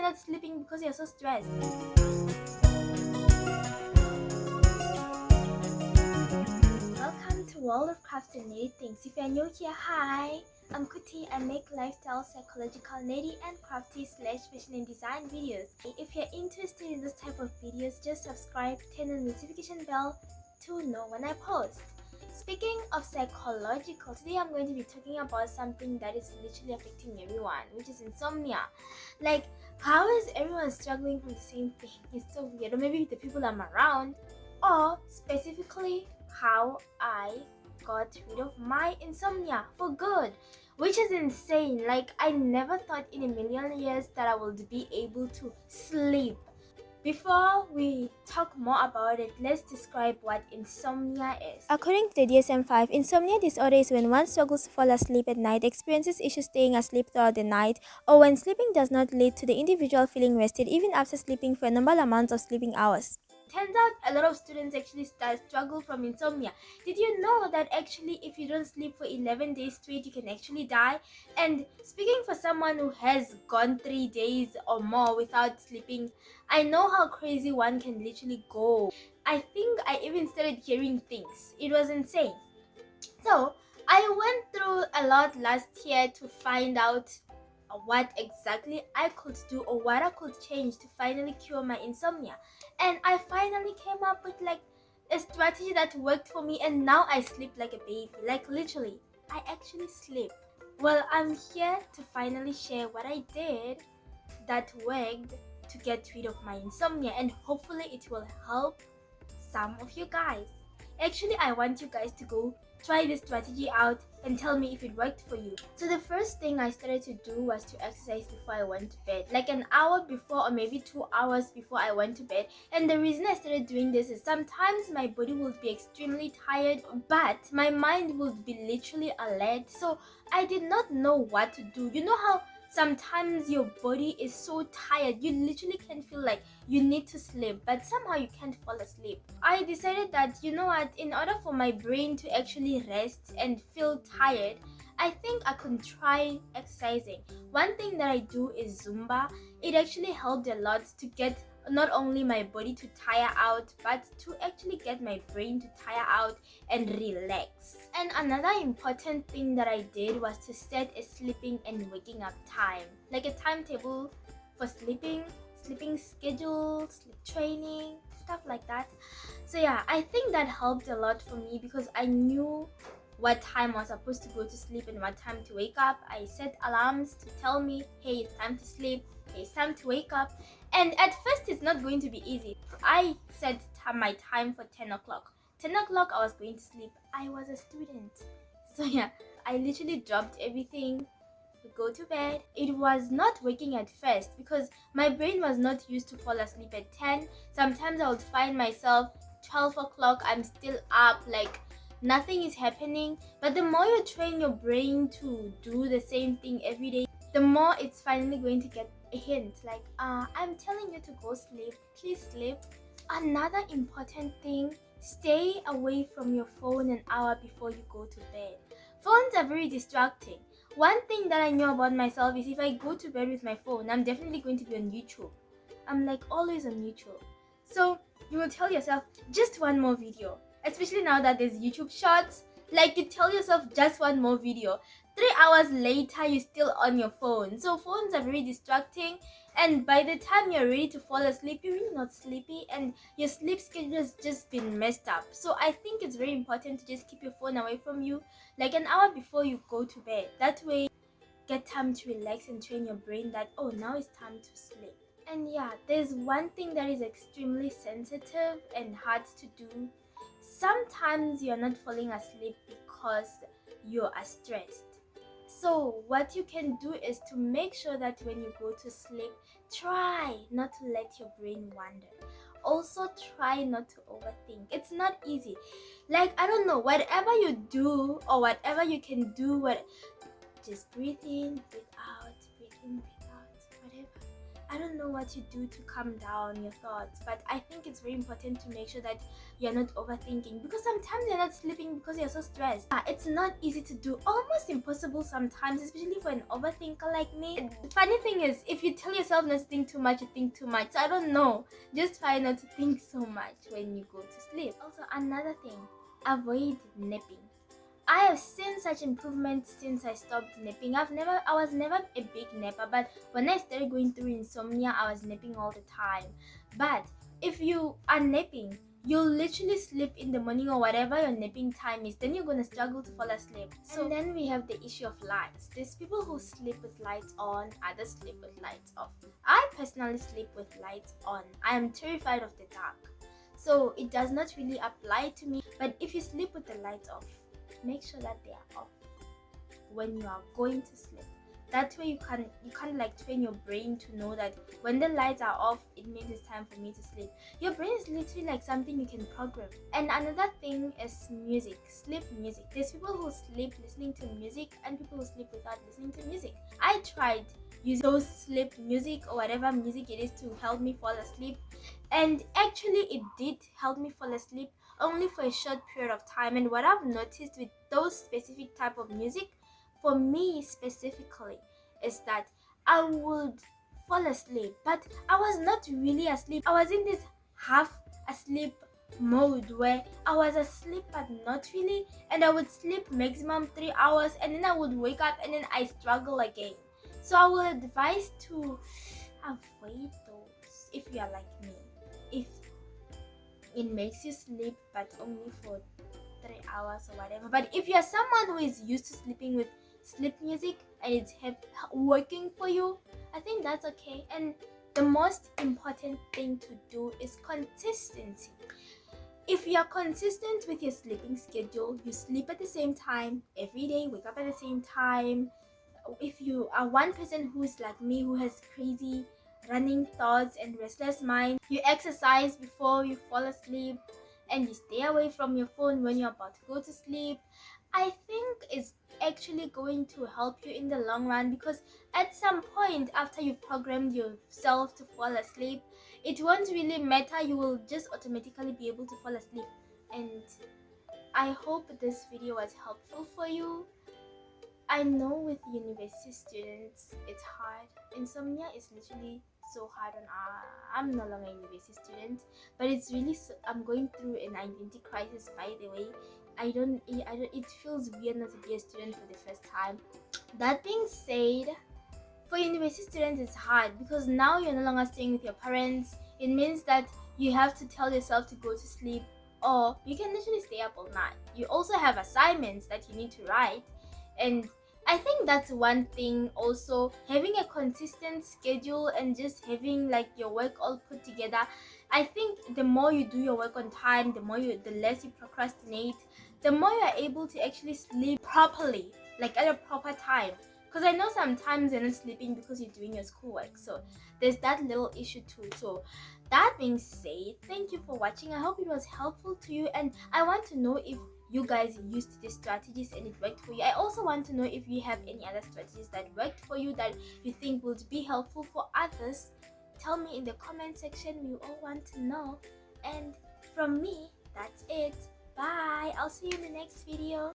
not sleeping because you're so stressed. Welcome to World of Crafts and Nerdy Things. If you're new here, hi, I'm Kuti. I make lifestyle, psychological, nerdy and crafty / fashion and design videos. If you're interested in this type of videos, just subscribe, turn on the notification bell to know when I post. Speaking of psychological, today I'm going to be talking about something that is literally affecting everyone, which is insomnia. Like, how is everyone struggling with the same thing? It's so weird. Or maybe the people I'm around, or specifically how I got rid of my insomnia for good, which is insane. Like, I never thought in a million years that I would be able to sleep. Before we talk more about it, let's describe what insomnia is. According to the DSM-5, insomnia disorder is when one struggles to fall asleep at night, experiences issues staying asleep throughout the night, or when sleeping does not lead to the individual feeling rested even after sleeping for a normal amount of sleeping hours. Turns out a lot of students actually struggle from insomnia. Did you know that actually if you don't sleep for 11 days straight, you can actually die? And speaking for someone who has gone 3 days or more without sleeping, I know how crazy one can literally go. I think I even started hearing things. It was insane. So I went through a lot last year to find out what exactly I could do or what I could change to finally cure my insomnia. And I finally came up with like a strategy that worked for me, and now I sleep like a baby. Like, literally, I actually sleep. Well, I'm here to finally share what I did that worked to get rid of my insomnia, and hopefully it will help some of you guys. Actually, I want you guys to go try this strategy out and tell me if it worked for you. So the first thing I started to do was to exercise before I went to bed, like an hour before or maybe 2 hours before I went to bed. And the reason I started doing this is sometimes my body will be extremely tired, but my mind will be literally alert. So I did not know what to do. You know how sometimes your body is so tired, you literally can feel like you need to sleep, but somehow you can't fall asleep. I decided that, you know what, in order for my brain to actually rest and feel tired, I think I could try exercising. One thing that I do is Zumba. It actually helped a lot to get not only my body to tire out, but to actually get my brain to tire out and relax. And another important thing that I did was to set a sleeping and waking up time, like a timetable for sleeping schedule, sleep training, stuff like that. So yeah, I think that helped a lot for me because I knew what time I was supposed to go to sleep and what time to wake up. I set alarms to tell me, hey, it's time to sleep, hey, it's time to wake up. And at first it's not going to be easy. I set my time for 10 o'clock. 10 o'clock I was going to sleep. I was a student. So yeah, I literally dropped everything to go to bed. It was not working at first because my brain was not used to fall asleep at 10. Sometimes I would find myself 12 o'clock, I'm still up, like nothing is happening. But the more you train your brain to do the same thing every day, the more it's finally going to get a hint like, I'm telling you to go sleep, please sleep. Another important thing, stay away from your phone an hour before you go to bed. Phones are very distracting. One thing that I know about myself is if I go to bed with my phone, I'm definitely going to be on YouTube. I'm like always on YouTube. So you will tell yourself, just one more video. Especially now that there's YouTube Shorts, like you tell yourself just one more video. 3 hours later, you're still on your phone. So phones are very distracting, and by the time you're ready to fall asleep, you're really not sleepy and your sleep schedule has just been messed up. So I think it's very important to just keep your phone away from you like an hour before you go to bed. That way, get time to relax and train your brain that, oh, now it's time to sleep. And yeah, there's one thing that is extremely sensitive and hard to do. Sometimes you're not falling asleep because you are stressed. So what you can do is to make sure that when you go to sleep, try not to let your brain wander. Also, try not to overthink. It's not easy. Like, I don't know, whatever you do or whatever you can do, just breathe in, breathe out, breathe in, breathe out, whatever. I don't know what you do to calm down your thoughts, but I think it's very important to make sure that you're not overthinking, because sometimes you're not sleeping because you're so stressed. It's not easy to do, almost impossible sometimes, especially for an overthinker like me. The funny thing is, if you tell yourself not to think too much, you think too much. So I don't know, just try not to think so much when you go to sleep. Also, another thing, avoid napping. I have seen such improvement since I stopped napping. I was never a big napper, but when I started going through insomnia, I was napping all the time. But if you are napping, you'll literally sleep in the morning or whatever your napping time is, then you're gonna struggle to fall asleep. And then we have the issue of lights. There's people who sleep with lights on, others sleep with lights off. I personally sleep with lights on. I am terrified of the dark, so it does not really apply to me. But if you sleep with the lights off, make sure that they are off when you are going to sleep. That way you can like train your brain to know that when the lights are off, it means it's time for me to sleep. Your brain is literally like something you can program. And another thing is music, sleep music. There's people who sleep listening to music and people who sleep without listening to music. I tried using those sleep music or whatever music it is to help me fall asleep, and actually it did help me fall asleep, only for a short period of time. And what I've noticed with those specific type of music, for me specifically, is that I would fall asleep, but I was not really asleep. I was in this half asleep mode where I was asleep but not really, and I would sleep maximum 3 hours and then I would wake up and then I struggle again. So I would advise to avoid those if you are like me. If it makes you sleep but only for 3 hours or whatever. But if you're someone who is used to sleeping with sleep music and it's working for you, I think that's okay. And the most important thing to do is consistency. If you are consistent with your sleeping schedule, you sleep at the same time every day, wake up at the same time. If you are one person who is like me, who has crazy running thoughts and restless mind, you exercise before you fall asleep and you stay away from your phone when you're about to go to sleep, I think it's actually going to help you in the long run, because at some point after you've programmed yourself to fall asleep, it won't really matter. You will just automatically be able to fall asleep. And I hope this video was helpful for you. I know with university students it's hard. Insomnia is literally so hard on I'm no longer a university student, but it's really I'm going through an identity crisis, by the way. I don't it feels weird not to be a student for the first time. That being said, for university students it's hard because now you're no longer staying with your parents. It means that you have to tell yourself to go to sleep, or you can literally stay up all night. You also have assignments that you need to write, and I think that's one thing also, having a consistent schedule and just having like your work all put together. I think the more you do your work on time, the less you procrastinate, the more you're able to actually sleep properly, like at a proper time. Because I know sometimes you're not sleeping because you're doing your schoolwork, so there's that little issue too. So that being said, thank you for watching. I hope it was helpful to you, and I want to know if you guys used these strategies and it worked for you. I also want to know if you have any other strategies that worked for you that you think would be helpful for others. Tell me in the comment section. We all want to know. And from me, that's it. Bye. I'll see you in the next video.